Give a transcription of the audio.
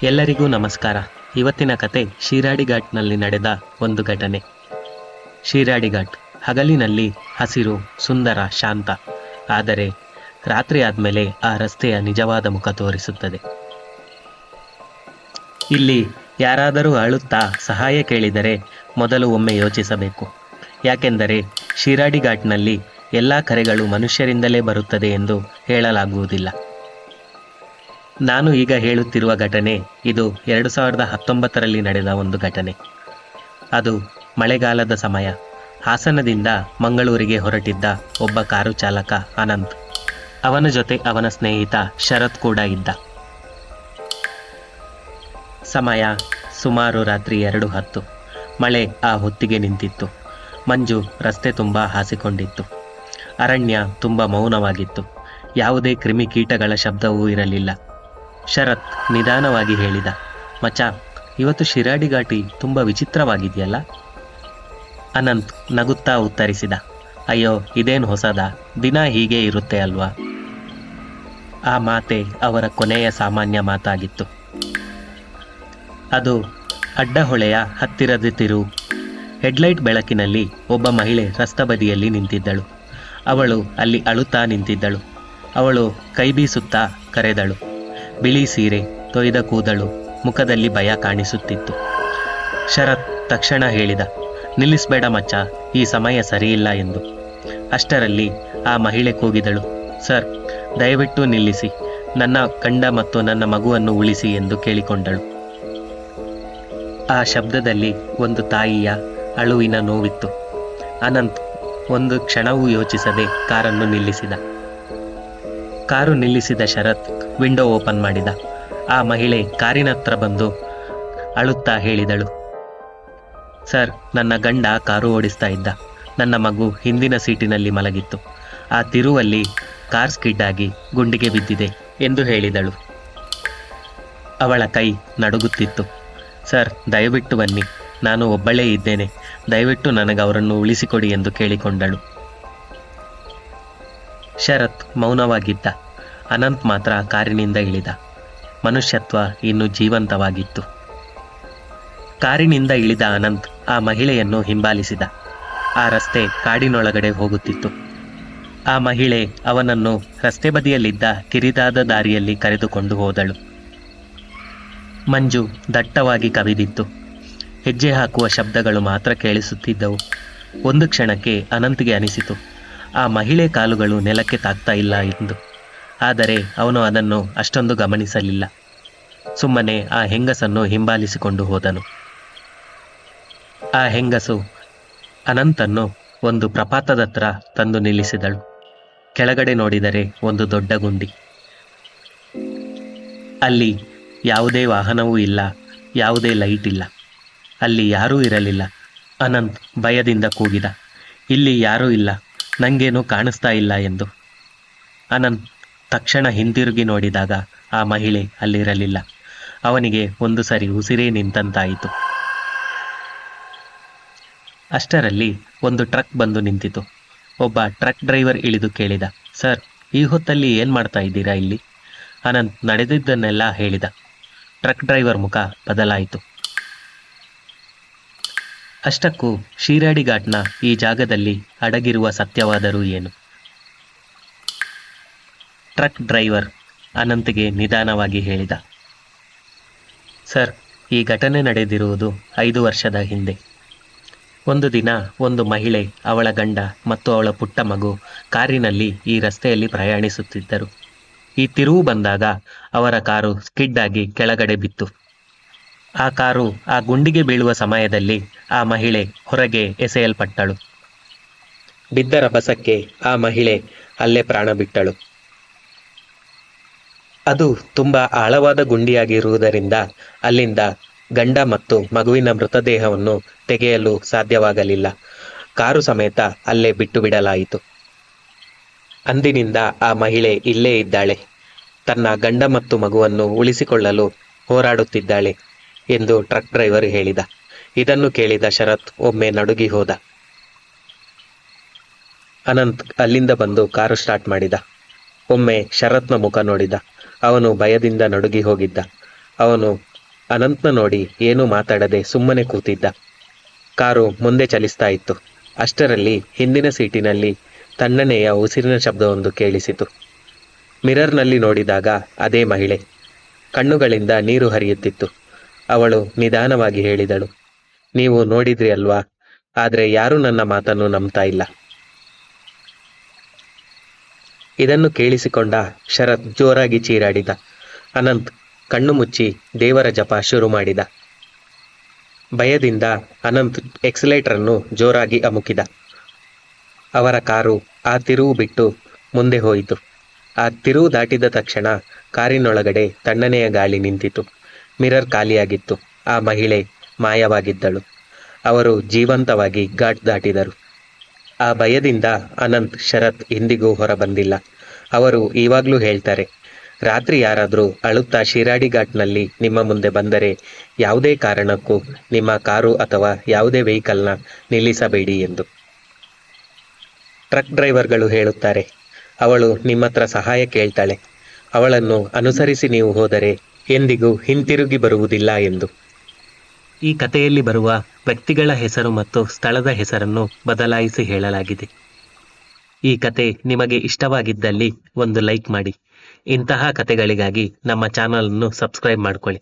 ಎಲ್ಲರಿಗೂ ನಮಸ್ಕಾರ. ಇವತ್ತಿನ ಕತೆ ಶಿರಾಡಿ ಘಾಟ್ನಲ್ಲಿ ನಡೆದ ಒಂದು ಘಟನೆ. ಶಿರಾಡಿ ಘಾಟ್ ಹಗಲಿನಲ್ಲಿ ಹಸಿರು, ಸುಂದರ, ಶಾಂತ. ಆದರೆ ರಾತ್ರಿ ಆದಮೇಲೆ ಆ ರಸ್ತೆಯ ನಿಜವಾದ ಮುಖ ತೋರಿಸುತ್ತದೆ. ಇಲ್ಲಿ ಯಾರಾದರೂ ಅಳುತ್ತಾ ಸಹಾಯ ಕೇಳಿದರೆ ಮೊದಲು ಒಮ್ಮೆ ಯೋಚಿಸಬೇಕು. ಯಾಕೆಂದರೆ ಶಿರಾಡಿ ಘಾಟ್ನಲ್ಲಿ ಎಲ್ಲ ಕರೆಗಳು ಮನುಷ್ಯರಿಂದಲೇ ಬರುತ್ತದೆ ಎಂದು ಹೇಳಲಾಗುವುದಿಲ್ಲ. ನಾನು ಈಗ ಹೇಳುತ್ತಿರುವ ಘಟನೆ ಇದು 2019ರಲ್ಲಿ ನಡೆದ ಒಂದು ಘಟನೆ. ಅದು ಮಳೆಗಾಲದ ಸಮಯ. ಹಾಸನದಿಂದ ಮಂಗಳೂರಿಗೆ ಹೊರಟಿದ್ದ ಒಬ್ಬ ಕಾರು ಚಾಲಕ ಅನಂತ್. ಅವನ ಜೊತೆ ಅವನ ಸ್ನೇಹಿತ ಶರತ್ ಕೂಡ ಇದ್ದ. ಸಮಯ ಸುಮಾರು ರಾತ್ರಿ 2:10. ಮಳೆ ಆ ಹೊತ್ತಿಗೆ ನಿಂತಿತ್ತು. ಮಂಜು ರಸ್ತೆ ತುಂಬ ಹಾಸಿಕೊಂಡಿತ್ತು. ಅರಣ್ಯ ತುಂಬ ಮೌನವಾಗಿತ್ತು. ಯಾವುದೇ ಕ್ರಿಮಿಕೀಟಗಳ ಶಬ್ದವೂ ಇರಲಿಲ್ಲ. ಶರತ್ ನಿಧಾನವಾಗಿ ಹೇಳಿದ, ಮಚ್ಚ, ಇವತ್ತು ಶಿರಾಡಿ ಘಾಟಿ ತುಂಬ ವಿಚಿತ್ರವಾಗಿದೆಯಲ್ಲ? ಅನಂತ್ ನಗುತ್ತಾ ಉತ್ತರಿಸಿದ, ಅಯ್ಯೋ, ಇದೇನು ಹೊಸದ, ದಿನ ಹೀಗೆ ಇರುತ್ತೆ ಅಲ್ವಾ? ಆ ಮಾತೆ ಅವರ ಕೊನೆಯ ಸಾಮಾನ್ಯ ಮಾತಾಗಿತ್ತು. ಅದು ಅಡ್ಡಹೊಳೆಯ ಹತ್ತಿರದ ತಿರುವು. ಹೆಡ್ಲೈಟ್ ಬೆಳಕಿನಲ್ಲಿ ಒಬ್ಬ ಮಹಿಳೆ ರಸ್ತೆ ನಿಂತಿದ್ದಳು. ಅವಳು ಅಲ್ಲಿ ಅಳುತ್ತಾ ನಿಂತಿದ್ದಳು. ಅವಳು ಕೈ ಬೀಸುತ್ತಾ ಕರೆದಳು. ಬಿಳಿ ಸೀರೆ, ತೊಯ್ದ ಕೂದಲು, ಮುಖದಲ್ಲಿ ಭಯ ಕಾಣಿಸುತ್ತಿತ್ತು. ಶರತ್ ತಕ್ಷಣ ಹೇಳಿದ, ನಿಲ್ಲಿಸಬೇಡ ಮಚ್ಚ, ಈ ಸಮಯ ಸರಿಯಿಲ್ಲ ಎಂದು. ಅಷ್ಟರಲ್ಲಿ ಆ ಮಹಿಳೆ ಕೂಗಿದಳು, ಸರ್, ದಯವಿಟ್ಟು ನಿಲ್ಲಿಸಿ, ನನ್ನ ಗಂಡ ಮತ್ತು ನನ್ನ ಮಗುವನ್ನು ಉಳಿಸಿ ಎಂದು ಕೇಳಿಕೊಂಡಳು. ಆ ಶಬ್ದದಲ್ಲಿ ಒಂದು ತಾಯಿಯ ಅಳುವಿನ ನೋವಿತ್ತು. ಅನಂತ್ ಒಂದು ಕ್ಷಣವೂ ಯೋಚಿಸದೆ ಕಾರನ್ನು ನಿಲ್ಲಿಸಿದ. ಕಾರು ನಿಲ್ಲಿಸಿದ ಶರತ್ ವಿಂಡೋ ಓಪನ್ ಮಾಡಿದ. ಆ ಮಹಿಳೆ ಕಾರಿನ ಹತ್ರ ಬಂದು ಅಳುತ್ತಾ ಹೇಳಿದಳು, ಸರ್, ನನ್ನ ಗಂಡ ಕಾರು ಓಡಿಸ್ತಾ ಇದ್ದ. ನನ್ನ ಮಗು ಹಿಂದಿನ ಸೀಟಿನಲ್ಲಿ ಮಲಗಿತ್ತು. ಆ ತಿರುವಲ್ಲಿ ಕಾರ್ ಸ್ಕಿಡ್ ಆಗಿ ಗುಂಡಿಗೆ ಬಿದ್ದಿದೆ ಎಂದು ಹೇಳಿದಳು. ಅವಳ ಕೈ ನಡುಗುತ್ತಿತ್ತು. ಸರ್, ದಯವಿಟ್ಟು ಬನ್ನಿ, ನಾನು ಒಬ್ಬಳೇ ಇದ್ದೇನೆ, ದಯವಿಟ್ಟು ನನಗೆ ಅವರನ್ನು ಉಳಿಸಿಕೊಡಿ ಎಂದು ಕೇಳಿಕೊಂಡಳು. ಶರತ್ ಮೌನವಾಗಿದ್ದ. ಅನಂತ್ ಮಾತ್ರ ಕಾರಿನಿಂದ ಇಳಿದ. ಮನುಷ್ಯತ್ವ ಇನ್ನೂ ಜೀವಂತವಾಗಿತ್ತು. ಕಾರಿನಿಂದ ಇಳಿದ ಅನಂತ್ ಆ ಮಹಿಳೆಯನ್ನು ಹಿಂಬಾಲಿಸಿದ. ಆ ರಸ್ತೆ ಕಾಡಿನೊಳಗಡೆ ಹೋಗುತ್ತಿತ್ತು. ಆ ಮಹಿಳೆ ಅವನನ್ನು ರಸ್ತೆ ಬದಿಯಲ್ಲಿದ್ದ ಕಿರಿದಾದ ದಾರಿಯಲ್ಲಿ ಕರೆದುಕೊಂಡು ಹೋದಳು. ಮಂಜು ದಟ್ಟವಾಗಿ ಕವಿದಿತ್ತು. ಹೆಜ್ಜೆ ಹಾಕುವ ಶಬ್ದಗಳು ಮಾತ್ರ ಕೇಳಿಸುತ್ತಿದ್ದವು. ಒಂದು ಕ್ಷಣಕ್ಕೆ ಅನಂತ್ಗೆ ಅನಿಸಿತು, ಆ ಮಹಿಳೆ ಕಾಲುಗಳು ನೆಲಕ್ಕೆ ತಾಗ್ತಾ ಇಲ್ಲ ಎಂದು. ಆದರೆ ಅವನು ಅದನ್ನು ಅಷ್ಟೊಂದು ಗಮನಿಸಲಿಲ್ಲ. ಸುಮ್ಮನೆ ಆ ಹೆಂಗಸನ್ನು ಹಿಂಬಾಲಿಸಿಕೊಂಡು ಹೋದನು. ಆ ಹೆಂಗಸು ಅನಂತನ್ನು ಒಂದು ಪ್ರಪಾತದತ್ರ ತಂದು ನಿಲ್ಲಿಸಿದಳು. ಕೆಳಗಡೆ ನೋಡಿದರೆ ಒಂದು ದೊಡ್ಡ ಗುಂಡಿ. ಅಲ್ಲಿ ಯಾವುದೇ ವಾಹನವೂ ಇಲ್ಲ, ಯಾವುದೇ ಲೈಟ್ ಇಲ್ಲ. ಅಲ್ಲಿ ಯಾರೂ ಇರಲಿಲ್ಲ. ಅನಂತ್ ಭಯದಿಂದ ಕೂಗಿದ, ಇಲ್ಲಿ ಯಾರೂ ಇಲ್ಲ, ನನಗೇನು ಕಾಣಿಸ್ತಾ ಇಲ್ಲ ಎಂದು. ಅನಂತ್ ತಕ್ಷಣ ಹಿಂದಿರುಗಿ ನೋಡಿದಾಗ ಆ ಮಹಿಳೆ ಅಲ್ಲಿರಲಿಲ್ಲ. ಅವನಿಗೆ ಒಂದು ಸರಿ ಉಸಿರೇ ನಿಂತಂತಾಯಿತು. ಅಷ್ಟರಲ್ಲಿ ಒಂದು ಟ್ರಕ್ ಬಂದು ನಿಂತಿತು. ಒಬ್ಬ ಟ್ರಕ್ ಡ್ರೈವರ್ ಇಳಿದು ಕೇಳಿದ, ಸರ್, ಈ ಹೊತ್ತಲ್ಲಿ ಏನು ಮಾಡ್ತಾ ಇದ್ದೀರಾ ಇಲ್ಲಿ? ಅನಂತ್ ನಡೆದಿದ್ದನ್ನೆಲ್ಲ ಹೇಳಿದ. ಟ್ರಕ್ ಡ್ರೈವರ್ ಮುಖ ಬದಲಾಯಿತು. ಅಷ್ಟಕ್ಕೂ ಶಿರಾಡಿ ಘಾಟ್ನ ಈ ಜಾಗದಲ್ಲಿ ಅಡಗಿರುವ ಸತ್ಯವಾದರೂ ಏನು? ಟ್ರಕ್ ಡ್ರೈವರ್ ಅನಂತ್ಗೆ ನಿಧಾನವಾಗಿ ಹೇಳಿದ, ಸರ್, ಈ ಘಟನೆ ನಡೆದಿರುವುದು 5 ವರ್ಷದ ಹಿಂದೆ. ಒಂದು ದಿನ ಒಂದು ಮಹಿಳೆ, ಅವಳ ಗಂಡ ಮತ್ತು ಅವಳ ಪುಟ್ಟ ಮಗು ಕಾರಿನಲ್ಲಿ ಈ ರಸ್ತೆಯಲ್ಲಿ ಪ್ರಯಾಣಿಸುತ್ತಿದ್ದರು. ಈ ತಿರುವು ಬಂದಾಗ ಅವರ ಕಾರು ಸ್ಕಿಡ್ ಆಗಿ ಕೆಳಗಡೆ ಬಿತ್ತು. ಆ ಕಾರು ಆ ಗುಂಡಿಗೆ ಬೀಳುವ ಸಮಯದಲ್ಲಿ ಆ ಮಹಿಳೆ ಹೊರಗೆ ಎಸೆಯಲ್ಪಟ್ಟಳು. ಬಿದ್ದ ರಭಸಕ್ಕೆ ಆ ಮಹಿಳೆ ಅಲ್ಲೇ ಪ್ರಾಣ ಬಿಟ್ಟಳು. ಅದು ತುಂಬಾ ಆಳವಾದ ಗುಂಡಿಯಾಗಿರುವುದರಿಂದ ಅಲ್ಲಿಂದ ಗಂಡ ಮತ್ತು ಮಗುವಿನ ಮೃತದೇಹವನ್ನು ತೆಗೆಯಲು ಸಾಧ್ಯವಾಗಲಿಲ್ಲ. ಕಾರು ಸಮೇತ ಅಲ್ಲೇ ಬಿಟ್ಟು ಬಿಡಲಾಯಿತು. ಅಂದಿನಿಂದ ಆ ಮಹಿಳೆ ಇಲ್ಲೇ ಇದ್ದಾಳೆ. ತನ್ನ ಗಂಡ ಮತ್ತು ಮಗುವನ್ನು ಉಳಿಸಿಕೊಳ್ಳಲು ಹೋರಾಡುತ್ತಿದ್ದಾಳೆ ಎಂದು ಟ್ರಕ್ ಡ್ರೈವರ್ ಹೇಳಿದ. ಇದನ್ನು ಕೇಳಿದ ಶರತ್ ಒಮ್ಮೆ ನಡುಗಿ ಹೋದ. ಅನಂತ್ ಅಲ್ಲಿಂದ ಬಂದು ಕಾರು ಸ್ಟಾರ್ಟ್ ಮಾಡಿದ. ಒಮ್ಮೆ ಶರತ್ನ ಮುಖ ನೋಡಿದ. ಅವನು ಭಯದಿಂದ ನಡುಗಿ ಹೋಗಿದ್ದ. ಅವನು ಅನಂತ್ನ ನೋಡಿ ಏನೂ ಮಾತಾಡದೆ ಸುಮ್ಮನೆ ಕೂತಿದ್ದ. ಕಾರು ಮುಂದೆ ಚಲಿಸ್ತಾ ಇತ್ತು. ಅಷ್ಟರಲ್ಲಿ ಹಿಂದಿನ ಸೀಟಿನಲ್ಲಿ ತಣ್ಣನೆಯ ಉಸಿರಿನ ಶಬ್ದವೊಂದು ಕೇಳಿಸಿತು. ಮಿರರ್ನಲ್ಲಿ ನೋಡಿದಾಗ ಅದೇ ಮಹಿಳೆ. ಕಣ್ಣುಗಳಿಂದ ನೀರು ಹರಿಯುತ್ತಿತ್ತು. ಅವಳು ನಿಧಾನವಾಗಿ ಹೇಳಿದಳು, ನೀವು ನೋಡಿದ್ರಿ ಅಲ್ವಾ, ಆದರೆ ಯಾರೂ ನನ್ನ ಮಾತನ್ನು ನಂಬ್ತಾ ಇಲ್ಲ. ಇದನ್ನು ಕೇಳಿಸಿಕೊಂಡ ಶರತ್ ಜೋರಾಗಿ ಚೀರಾಡಿದ. ಅನಂತ್ ಕಣ್ಣು ಮುಚ್ಚಿ ದೇವರ ಜಪ ಶುರು ಮಾಡಿದ. ಭಯದಿಂದ ಅನಂತ್ ಎಕ್ಸಲೇಟರನ್ನು ಜೋರಾಗಿ ಅಮುಕಿದ. ಅವರ ಕಾರು ಆ ತಿರುವು ಬಿಟ್ಟು ಮುಂದೆ ಹೋಯಿತು. ಆ ತಿರುವು ದಾಟಿದ ತಕ್ಷಣ ಕಾರಿನೊಳಗಡೆ ತಣ್ಣನೆಯ ಗಾಳಿ ನಿಂತಿತು. ಮಿರರ್ ಖಾಲಿಯಾಗಿತ್ತು. ಆ ಮಹಿಳೆ ಮಾಯವಾಗಿದ್ದಳು. ಅವರು ಜೀವಂತವಾಗಿ ಘಾಟ್ ದಾಟಿದರು. ಆ ಭಯದಿಂದ ಅನಂತ್, ಶರತ್ ಎಂದಿಗೂ ಹೊರಬಂದಿಲ್ಲ. ಅವರು ಈವಾಗಲೂ ಹೇಳ್ತಾರೆ, ರಾತ್ರಿ ಯಾರಾದರೂ ಅಳುತ್ತಾ ಶಿರಾಡಿ ಘಾಟ್ನಲ್ಲಿ ನಿಮ್ಮ ಮುಂದೆ ಬಂದರೆ ಯಾವುದೇ ಕಾರಣಕ್ಕೂ ನಿಮ್ಮ ಕಾರು ಅಥವಾ ಯಾವುದೇ ವೆಹಿಕಲ್ನ ನಿಲ್ಲಿಸಬೇಡಿ ಎಂದು. ಟ್ರಕ್ ಡ್ರೈವರ್ಗಳು ಹೇಳುತ್ತಾರೆ, ಅವಳು ನಿಮ್ಮ ಹತ್ರ ಸಹಾಯ ಕೇಳ್ತಾಳೆ, ಅವಳನ್ನು ಅನುಸರಿಸಿ ನೀವು ಹೋದರೆ ಎಂದಿಗೂ ಹಿಂತಿರುಗಿ ಬರುವುದಿಲ್ಲ ಎಂದು. ಈ ಕಥೆಯಲ್ಲಿ ಬರುವ ವ್ಯಕ್ತಿಗಳ ಹೆಸರು ಮತ್ತು ಸ್ಥಳದ ಹೆಸರನ್ನು ಬದಲಾಯಿಸಿ ಹೇಳಲಾಗಿದೆ. ಈ ಕತೆ ನಿಮಗೆ ಇಷ್ಟವಾಗಿದ್ದಲ್ಲಿ ಒಂದು ಲೈಕ್ ಮಾಡಿ. ಇಂತಹ ಕಥೆಗಳಿಗಾಗಿ ನಮ್ಮ ಚಾನಲನ್ನು ಸಬ್ಸ್ಕ್ರೈಬ್ ಮಾಡ್ಕೊಳ್ಳಿ.